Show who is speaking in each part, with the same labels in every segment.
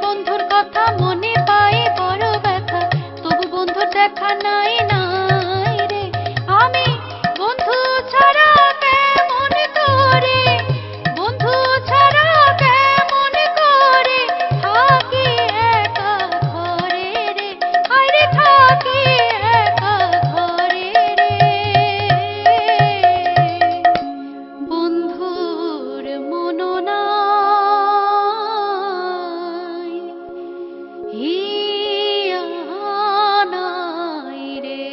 Speaker 1: বন্ধুর কথা মনে পাই বড় ব্যথা, তবু বন্ধুর দেখা নাই নাই রে। আমি বন্ধু ছাড়া কেমন করে, বন্ধু ছাড়া কেমন করে থাকি একা ঘরে রে, হায়রে থাকি একা ঘরে রে। বন্ধুর মনো নাই, হিয়া নাই রে।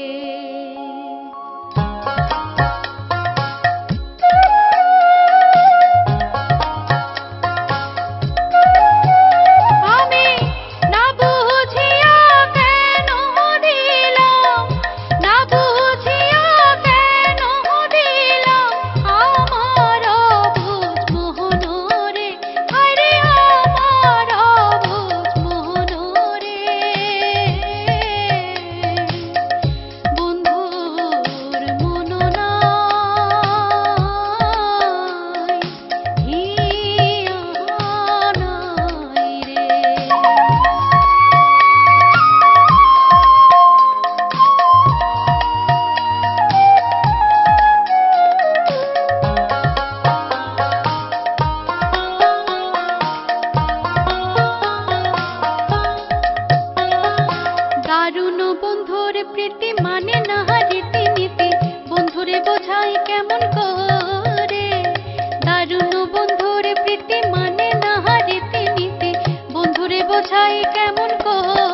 Speaker 1: আমি না বুঝিয়া কেন দিলাম, না বুঝিয়া কেন দিলাম আমার অবুঝ মোহন রে, হায়রে আমার অবুঝ মোহন রে। বন্ধুর মন নাই, হিয়া নাই রে। দারুণ বন্ধুর প্রীতি মানে না রীতিনীতি, বন্ধুরে বোঝাই কেমন করে। দারুণ বন্ধুর প্রীতি মানে না রীতিনীতি, বন্ধুরে বোঝাই কেমন করে।